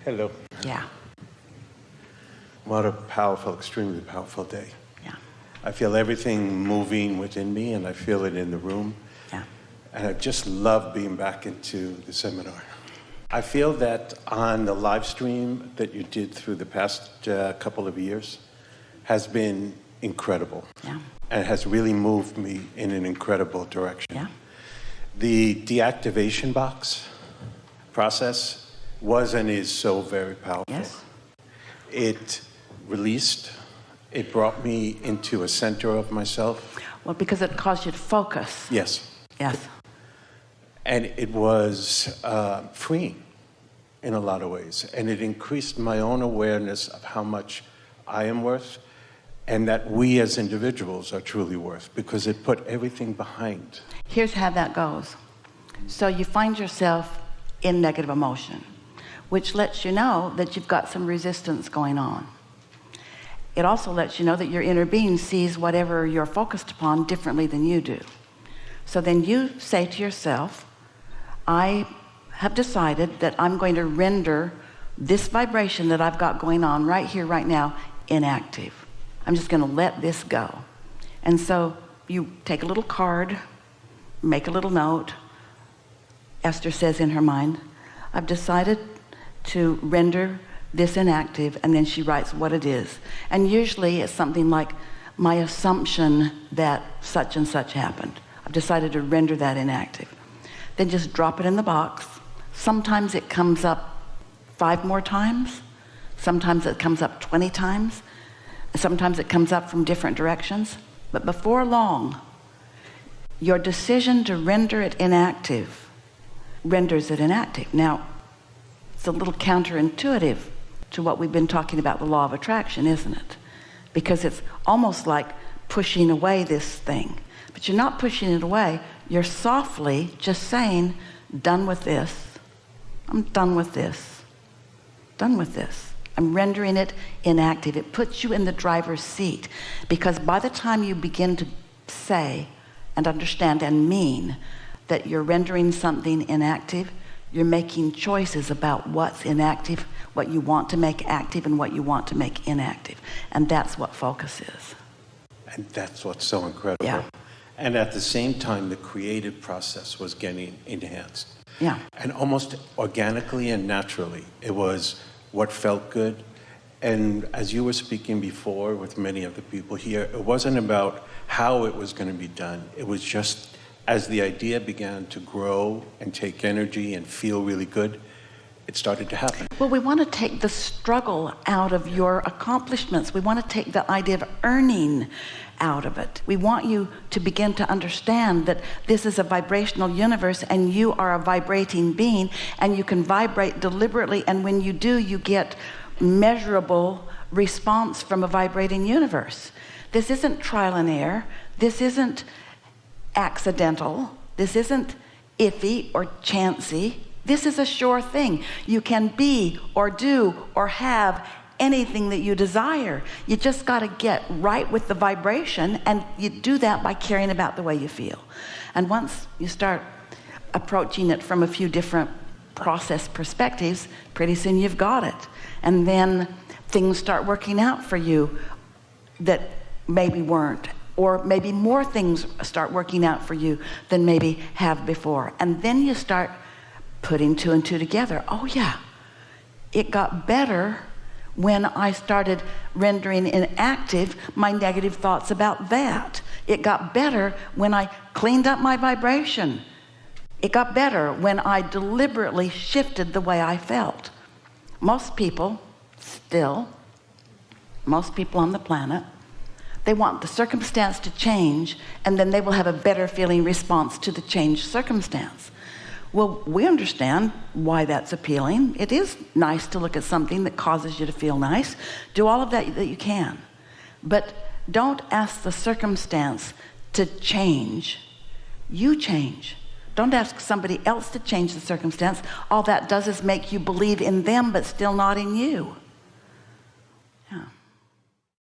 Hello. Yeah. What a powerful, extremely powerful day. Yeah. I feel everything moving within me, and I feel it in the room. Yeah. And I just love being back into the seminar. I feel that on the live stream that you did through the past couple of years has been incredible. Yeah. And has really moved me in an incredible direction. Yeah. The deactivation box process was and is so very powerful. Yes. It released, it brought me into a center of myself. Well, because it caused you to focus. Yes. Yes. And it was freeing in a lot of ways. And it increased my own awareness of how much I am worth and that we as individuals are truly worth, because it put everything behind. Here's how that goes. So you find yourself in negative emotion, which lets you know that you've got some resistance going on. It also lets you know that your inner being sees whatever you're focused upon differently than you do. So then you say to yourself, I have decided that I'm going to render this vibration that I've got going on right here, right now, inactive. I'm just going to let this go. And so you take a little card, make a little note. Esther says in her mind, I've decided to render this inactive, and then she writes what it is. And usually it's something like, my assumption that such and such happened. I've decided to render that inactive. Then just drop it in the box. Sometimes it comes up 5 more times. Sometimes it comes up 20 times. Sometimes it comes up from different directions. But before long, your decision to render it inactive renders it inactive. Now, it's a little counterintuitive to what we've been talking about, the law of attraction, isn't it? Because it's almost like pushing away this thing. But you're not pushing it away. You're softly just saying, done with this. I'm done with this. Done with this. I'm rendering it inactive. It puts you in the driver's seat, because by the time you begin to say and understand and mean that you're rendering something inactive, you're making choices about what's inactive, what you want to make active, and what you want to make inactive. And that's what focus is. And that's what's so incredible. Yeah. And at the same time, the creative process was getting enhanced. Yeah. And almost organically and naturally, it was what felt good. And as you were speaking before with many of the people here, it wasn't about how it was going to be done. It was just as the idea began to grow and take energy and feel really good, it started to happen. Well, we want to take the struggle out of your accomplishments. We want to take the idea of earning out of it. We want you to begin to understand that this is a vibrational universe and you are a vibrating being, and you can vibrate deliberately, and when you do, you get measurable response from a vibrating universe. This isn't trial and error. This isn't accidental. This isn't iffy or chancy. This is a sure thing. You can be or do or have anything that you desire. You just got to get right with the vibration, and you do that by caring about the way you feel. And once you start approaching it from a few different process perspectives, pretty soon you've got it. And then things start working out for you that maybe weren't, or maybe more things start working out for you than maybe have before. And then you start putting 2 and 2 together. Oh yeah, it got better when I started rendering inactive my negative thoughts about that. It got better when I cleaned up my vibration. It got better when I deliberately shifted the way I felt. Most people on the planet, they want the circumstance to change, and then they will have a better feeling response to the changed circumstance. Well, we understand why that's appealing. It is nice to look at something that causes you to feel nice. Do all of that you can. But don't ask the circumstance to change. You change. Don't ask somebody else to change the circumstance. All that does is make you believe in them, but still not in you.